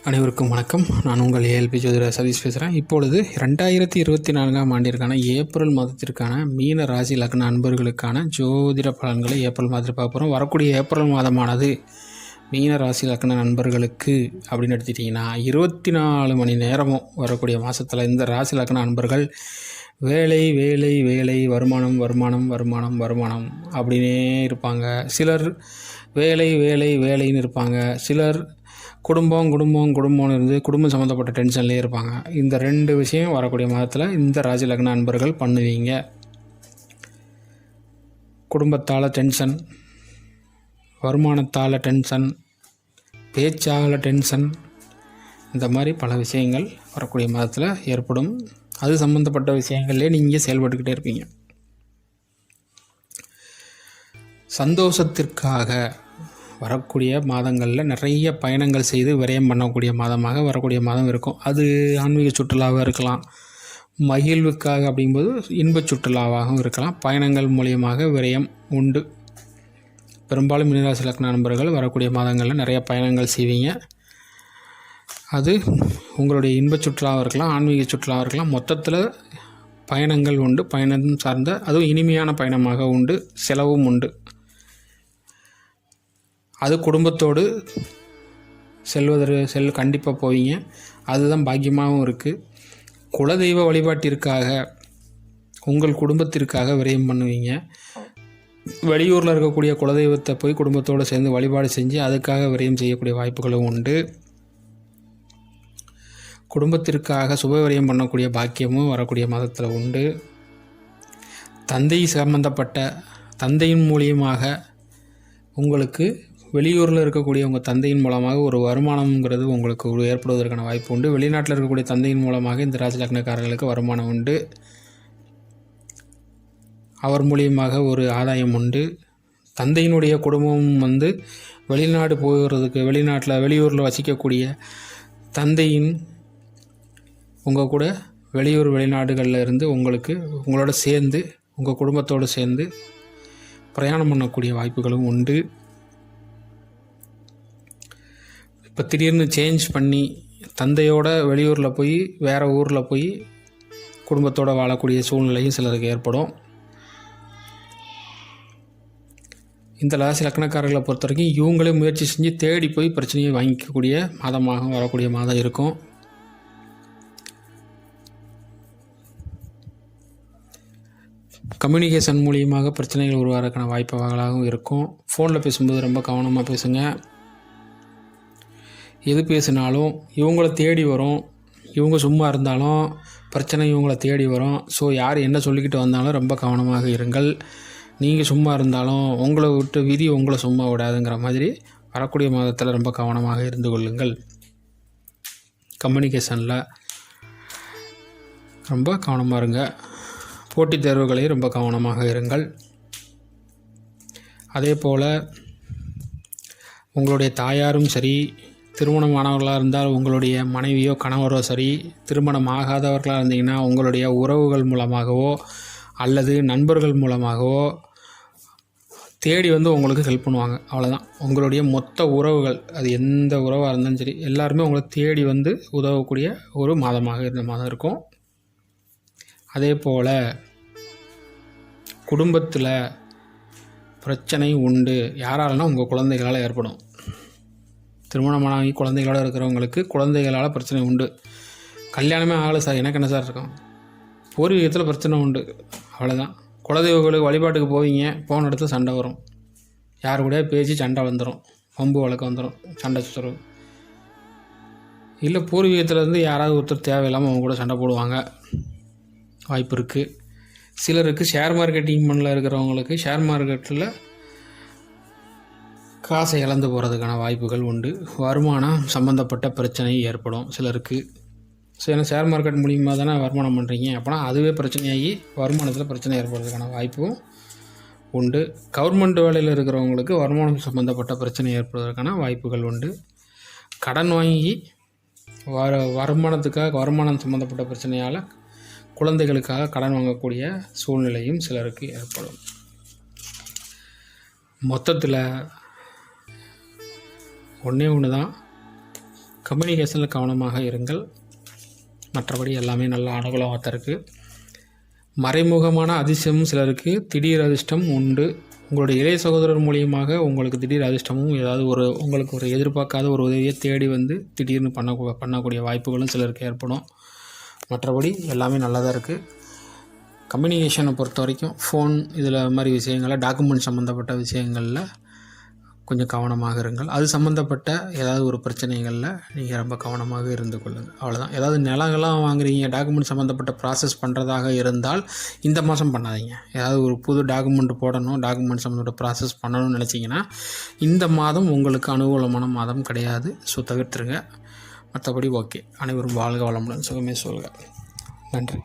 அனைவருக்கும் வணக்கம். நான் உங்கள் ஏஎல்பி ஜோதிட சதீஷ் பேசுகிறேன். இப்பொழுது 2024ஆம் ஆண்டிற்கான ஏப்ரல் மாதத்திற்கான மீன ராசி லக்ன அன்பர்களுக்கான ஜோதிட பலன்களை ஏப்ரல் மாதத்தில் பார்க்க போகிறோம். வரக்கூடிய ஏப்ரல் மாதமானது மீன ராசி லக்ன நண்பர்களுக்கு அப்படின்னு எடுத்துட்டிங்கன்னா 24 மணி நேரமும் வரக்கூடிய மாதத்தில் இந்த ராசி லக்ன நண்பர்கள் வேலை வேலை வேலை வருமானம் வருமானம் வருமானம் வருமானம் அப்படின்னே இருப்பாங்க. சிலர் வேலை வேலை வேலைன்னு இருப்பாங்க. சிலர் குடும்பம் குடும்பம் குடும்பம்னு இருந்து குடும்பம் சம்மந்தப்பட்ட டென்ஷன்லேயே இருப்பாங்க. இந்த 2 விஷயம் வரக்கூடிய மாதத்தில் இந்த ராசி லக்ன நண்பர்கள் பண்ணுவீங்க. குடும்பத்தால் டென்ஷன், வருமானத்தால் டென்ஷன், பேச்சால் டென்ஷன், இந்த மாதிரி பல விஷயங்கள் வரக்கூடிய மாதத்தில் ஏற்படும். அது சம்மந்தப்பட்ட விஷயங்கள்லேயே நீங்கள் செயல்பட்டுக்கிட்டே இருப்பீங்க. சந்தோஷத்திற்காக வரக்கூடிய மாதங்களில் நிறைய பயணங்கள் செய்து விரயம் பண்ணக்கூடிய மாதமாக வரக்கூடிய மாதம் இருக்கும். அது ஆன்மீக சுற்றுலாவாக இருக்கலாம், மகிழ்வுக்காக அப்படிங்கும்போது இன்ப சுற்றுலாவாகவும் இருக்கலாம். பயணங்கள் மூலியமாக விரயம் உண்டு. பெரும்பாலும் மீனராசி லக்ன நண்பர்கள் வரக்கூடிய மாதங்களில் நிறைய பயணங்கள் செய்வீங்க. அது உங்களுடைய இன்ப சுற்றுலாவாக இருக்கலாம், ஆன்மீக சுற்றுலாவாக இருக்கலாம். மொத்தத்தில் பயணங்கள் உண்டு. பயணம் சார்ந்த அதுவும் இனிமையான பயணமாக உண்டு. செலவும் உண்டு. அது குடும்பத்தோடு கண்டிப்பாக போவீங்க. அதுதான் பாக்கியமாகவும் இருக்குது. குலதெய்வ வழிபாட்டிற்காக உங்கள் குடும்பத்திற்காக விரயம் பண்ணுவீங்க. வெளியூரில் இருக்கக்கூடிய குலதெய்வத்தை போய் குடும்பத்தோடு சேர்ந்து வழிபாடு செஞ்சு அதுக்காக விரயம் செய்யக்கூடிய வாய்ப்புகளும் உண்டு. குடும்பத்திற்காக சுப விரயம் பண்ணக்கூடிய பாக்கியமும் வரக்கூடிய மாதத்தில் உண்டு. தந்தையின் மூலியமாக உங்களுக்கு வெளியூரில் இருக்கக்கூடிய உங்கள் தந்தையின் மூலமாக ஒரு வருமானம்ங்கிறது உங்களுக்கு ஏற்படுவதற்கான வாய்ப்பு உண்டு. வெளிநாட்டில் இருக்கக்கூடிய தந்தையின் மூலமாக இந்த ராசி லக்னக்காரர்களுக்கு வருமானம் உண்டு. அவர் மூலியமாக ஒரு ஆதாயம் உண்டு. தந்தையினுடைய குடும்பம் வெளிநாடு போகிறதுக்கு வெளியூரில் வசிக்கக்கூடிய தந்தையின் உங்கள் கூட வெளிநாடுகளில் இருந்து உங்களோட சேர்ந்து உங்கள் குடும்பத்தோடு சேர்ந்து பிரயாணம் பண்ணக்கூடிய வாய்ப்புகளும் உண்டு. இப்போ திடீர்னு சேஞ்ச் பண்ணி தந்தையோட வெளியூரில் போய் வேறு ஊரில் போய் குடும்பத்தோடு வாழக்கூடிய சூழ்நிலையும் சிலருக்கு ஏற்படும். இந்த ராசி லக்னக்காரர்களை பொறுத்த வரைக்கும் இவங்களே முயற்சி செஞ்சு தேடி போய் பிரச்சனையை வாங்கிக்கக்கூடிய மாதமாக வரக்கூடிய மாதம் இருக்கும். கம்யூனிகேஷன் மூலியமாக பிரச்சனைகள் உருவாகிறதுக்கான வாய்ப்புகளாகவும் இருக்கும். ஃபோனில் பேசும்போது ரொம்ப கவனமாக பேசுங்க. எது பேசினாலும் இவங்கள தேடி வரும். இவங்க சும்மா இருந்தாலும் பிரச்சனை இவங்கள தேடி வரும். ஸோ யார் என்ன சொல்லிக்கிட்டு வந்தாலும் ரொம்ப கவனமாக இருங்கள். நீங்கள் சும்மா இருந்தாலும் உங்களை விட்டு விதி உங்களை சும்மா விடாதுங்கிற மாதிரி வரக்கூடிய மாதத்தில் ரொம்ப கவனமாக இருந்து கொள்ளுங்கள். கம்யூனிகேஷனில் ரொம்ப கவனமாக இருங்க. போட்டித் தேர்வுகளையும் ரொம்ப கவனமாக இருங்கள். அதே போல் உங்களுடைய தாயாரும் சரி, திருமணமானவர்களாக இருந்தால் உங்களுடைய மனைவியோ கணவரோ சரி, திருமணம் ஆகாதவர்களாக இருந்தீங்கன்னா உங்களுடைய உறவுகள் மூலமாகவோ அல்லது நண்பர்கள் மூலமாகவோ தேடி உங்களுக்கு ஹெல்ப் பண்ணுவாங்க. அவ்வளோதான். உங்களுடைய மொத்த உறவுகள், அது எந்த உறவாக இருந்தாலும் சரி, எல்லாருமே உங்களை தேடி உதவக்கூடிய ஒரு மாதமாக இந்த மாதம் இருக்கும். அதே போல் குடும்பத்தில் பிரச்சனை உண்டு. யாராலனா உங்கள் குழந்தைகளால் ஏற்படும். திருமணமாகி குழந்தைகளோடு இருக்கிறவங்களுக்கு குழந்தைகளால் பிரச்சனை உண்டு. கல்யாணமே ஆகலை சார், எனக்கு என்ன சார் இருக்கும், பூர்வீகத்தில் பிரச்சனை உண்டு. அவ்வளோதான். குலதெய்வங்களுக்கு வழிபாட்டுக்கு போவீங்க, போன இடத்துல சண்டை வரும். யார் கூட பேசி சண்டை வந்துடும், வம்பு வழக்கு வந்துடும், சண்டை சுற்றுறோம். இல்லை பூர்வீகத்துலேருந்து யாராவது ஒருத்தர் தேவையில்லாமல் அவங்க கூட சண்டை போடுவாங்க, வாய்ப்பு இருக்குது. சிலருக்கு ஷேர் மார்க்கெட்டிங் மண்ணில் இருக்கிறவங்களுக்கு ஷேர் மார்க்கெட்டில் காசை இழந்து போகிறதுக்கான வாய்ப்புகள் உண்டு. வருமானம் சம்மந்தப்பட்ட பிரச்சனை ஏற்படும் சிலருக்கு. ஸோ ஏன்னா ஷேர் மார்க்கெட் மூலியமாக தானே வருமானம் பண்ணுறீங்க, அப்போனா அதுவே பிரச்சனையாகி வருமானத்தில் பிரச்சனை ஏற்படுறதுக்கான வாய்ப்பும் உண்டு. கவர்மெண்ட் வேலையில் இருக்கிறவங்களுக்கு வருமானம் சம்மந்தப்பட்ட பிரச்சனை ஏற்படுவதற்கான வாய்ப்புகள் உண்டு. கடன் வாங்கி வருமானம் சம்மந்தப்பட்ட பிரச்சனையால் குழந்தைகளுக்காக கடன் வாங்கக்கூடிய சூழ்நிலையும் சிலருக்கு ஏற்படும். மொத்தத்தில் ஒன்றே ஒன்று தான், கம்யூனிகேஷனில் கவனமாக இருங்கள். மற்றபடி எல்லாமே நல்ல அனுகூலமாக தான் இருக்குது. மறைமுகமான அதிர்ஷ்டமும் சிலருக்கு திடீர் அதிர்ஷ்டம் உண்டு. உங்களுடைய இளைய சகோதரர் மூலியமாக உங்களுக்கு திடீர் அதிர்ஷ்டமும் ஏதாவது உங்களுக்கு ஒரு எதிர்பார்க்காத ஒரு உதவியை தேடி வந்து திடீர்னு பண்ணக்கூடிய வாய்ப்புகளும் சிலருக்கு ஏற்படும். மற்றபடி எல்லாமே நல்லா தான் இருக்குது. கம்யூனிகேஷனை பொறுத்த வரைக்கும் ஃபோன் இதில் மாதிரி விஷயங்களில் டாக்குமெண்ட் சம்மந்தப்பட்ட விஷயங்களில் கொஞ்சம் கவனமாக இருங்கள். அது சம்மந்தப்பட்ட ஏதாவது ஒரு பிரச்சனைகளில் நீங்கள் ரொம்ப கவனமாக இருந்து கொள்ளுங்கள். அவ்வளோதான். ஏதாவது நிலங்கள்லாம் வாங்குறீங்க, டாக்குமெண்ட் சம்மந்தப்பட்ட ப்ராசஸ் பண்ணுறதாக இருந்தால் இந்த மாதம் பண்ணாதீங்க. ஏதாவது ஒரு புது டாக்குமெண்ட் போடணும், டாக்குமெண்ட் சம்மந்தப்பட்ட ப்ராசஸ் பண்ணணும்னு நினச்சிங்கன்னா இந்த மாதம் உங்களுக்கு அனுகூலமான மாதம் கிடையாது. ஸோ தவிர்த்துருங்க. மற்றபடி ஓகே. அனைவரும் வாழ்க வளமுடன், சுகமே சொல்க. நன்றி.